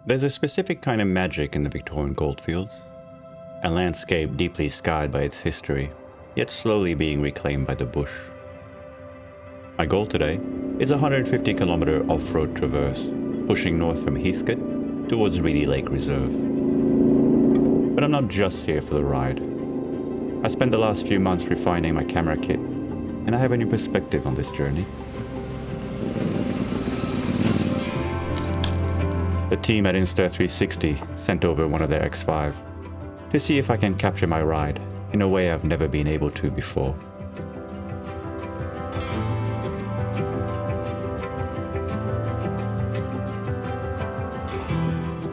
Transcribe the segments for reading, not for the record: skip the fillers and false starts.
There's a specific kind of magic in the Victorian Goldfields, a landscape deeply scarred by its history, yet slowly being reclaimed by the bush. My goal today is a 150-kilometer off-road traverse, pushing north from Heathcote towards Reedy Lake Reserve. But I'm not just here for the ride. I spent the last few months refining my camera kit, and I have a new perspective on this journey. The team at Insta360 sent over one of their X5 to see if I can capture my ride in a way I've never been able to before.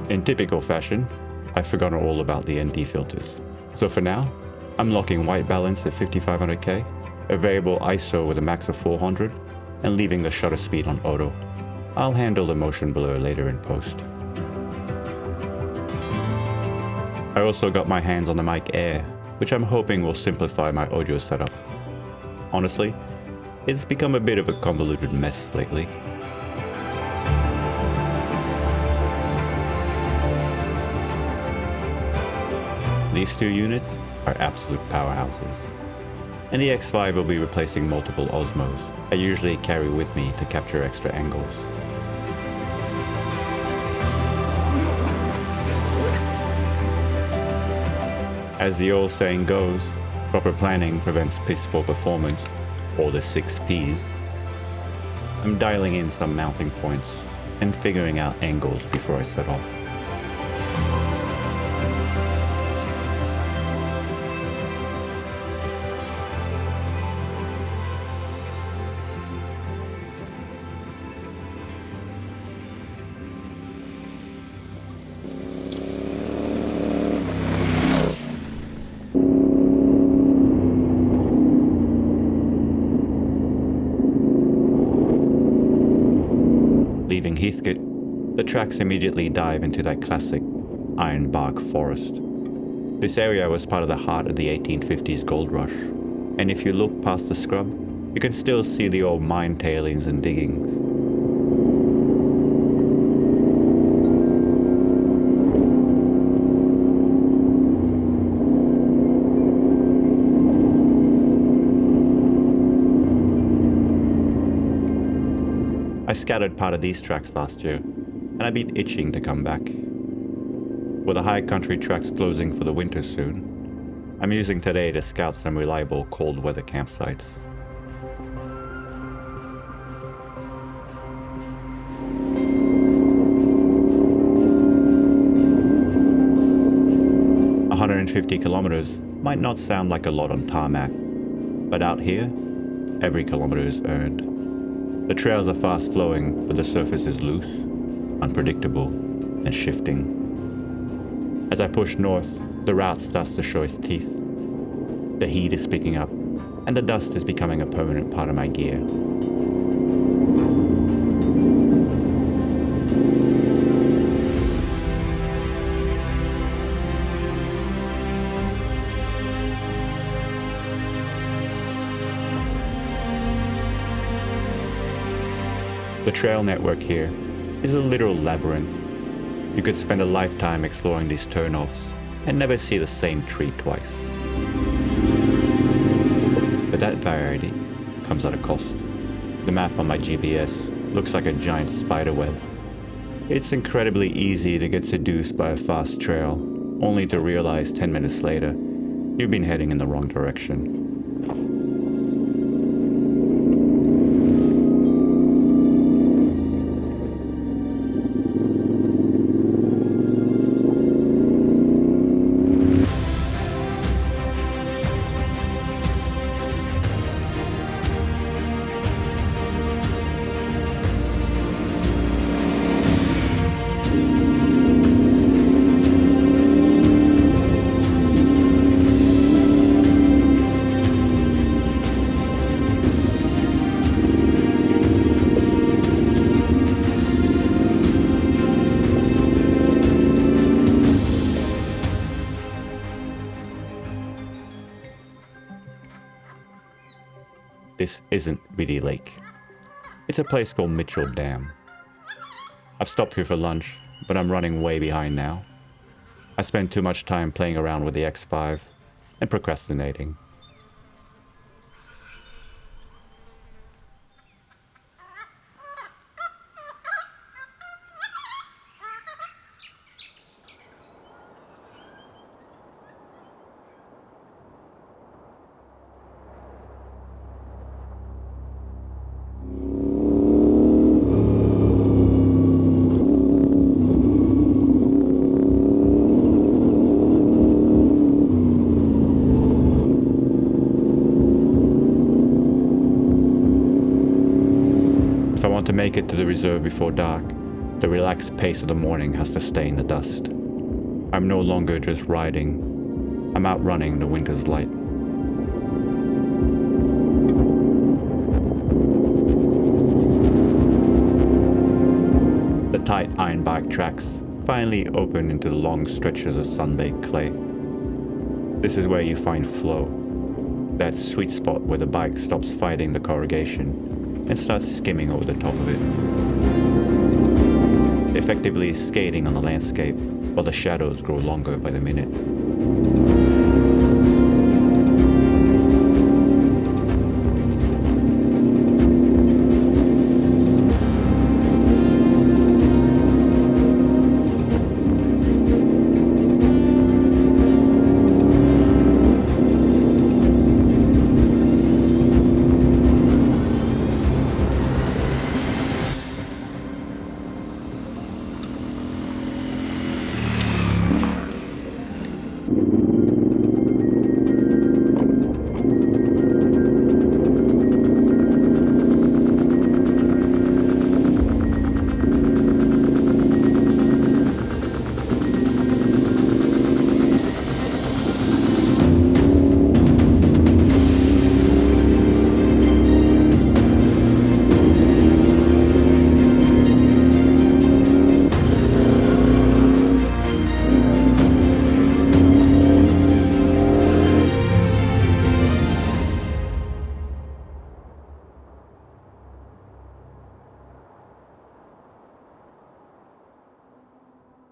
In typical fashion, I've forgotten all about the ND filters. So for now, I'm locking white balance at 5500K, a variable ISO with a max of 400, and leaving the shutter speed on auto. I'll handle the motion blur later in post. I also got my hands on the Mic Air, which I'm hoping will simplify my audio setup. Honestly, it's become a bit of a convoluted mess lately. These two units are absolute powerhouses, and the X5 will be replacing multiple Osmos I usually carry with me to capture extra angles. As the old saying goes, proper planning prevents piss poor performance, or the 6 Ps. I'm dialing in some mounting points and figuring out angles before I set off. Leaving Heathcote, the tracks immediately dive into that classic ironbark forest. This area was part of the heart of the 1850s gold rush, and if you look past the scrub, you can still see the old mine tailings and diggings. I scattered part of these tracks last year, and I've been itching to come back. With the high country tracks closing for the winter soon, I'm using today to scout some reliable cold weather campsites. A 150 kilometers might not sound like a lot on tarmac, but out here, every kilometer is earned. The trails are fast flowing, but the surface is loose, unpredictable, and shifting. As I push north, the route starts to show its teeth. The heat is picking up, and the dust is becoming a permanent part of my gear. The trail network here is a literal labyrinth. You could spend a lifetime exploring these turnoffs and never see the same tree twice. But that variety comes at a cost. The map on my GPS looks like a giant spider web. It's incredibly easy to get seduced by a fast trail, only to realize 10 minutes later, you've been heading in the wrong direction. This isn't Reedy Lake. It's a place called Mitchell Dam. I've stopped here for lunch but I'm running way behind now. I spent too much time playing around with the X5 and procrastinating. If I want to make it to the reserve before dark, the relaxed pace of the morning has to stay in the dust. I'm no longer just riding, I'm outrunning the winter's light. The tight ironbark tracks finally open into the long stretches of sun-baked clay. This is where you find flow, that sweet spot where the bike stops fighting the corrugation and starts skimming over the top of it, effectively skating on the landscape while the shadows grow longer by the minute.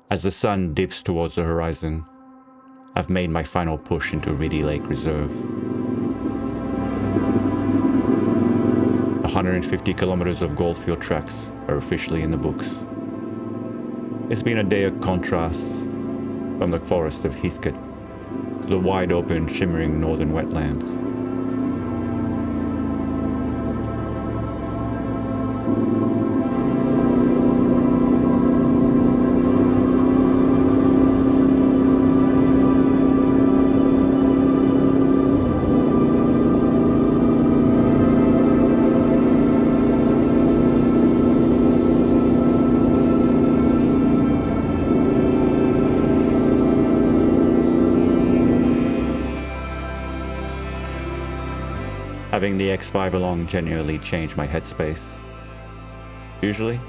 As the sun dips towards the horizon, I've made my final push into Reedy Lake Reserve. 150 kilometers of Goldfield tracks are officially in the books. It's been a day of contrasts, from the forest of Heathcote to the wide open, shimmering northern wetlands. Having the X5 along genuinely changed my headspace. Usually,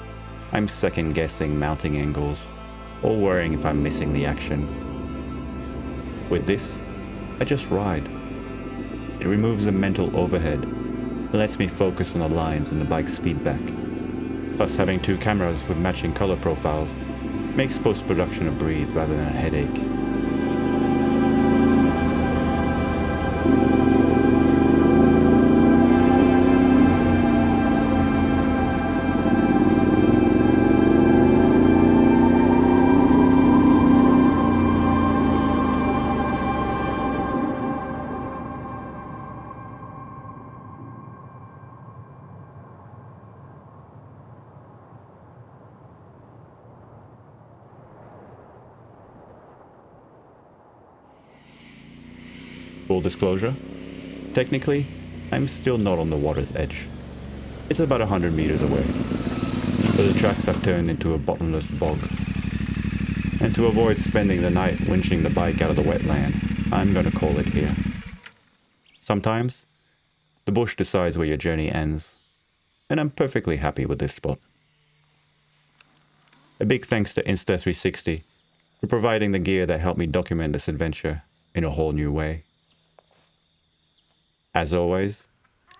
I'm second guessing mounting angles or worrying if I'm missing the action. With this, I just ride. It removes the mental overhead and lets me focus on the lines and the bike's feedback. Plus, having two cameras with matching color profiles makes post-production a breeze rather than a headache. Full disclosure, technically, I'm still not on the water's edge. It's about 100 meters away, but the tracks have turned into a bottomless bog. And to avoid spending the night winching the bike out of the wetland, I'm gonna call it here. Sometimes, the bush decides where your journey ends, and I'm perfectly happy with this spot. A big thanks to Insta360 for providing the gear that helped me document this adventure in a whole new way. As always,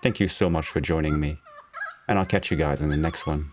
thank you so much for joining me, and I'll catch you guys in the next one.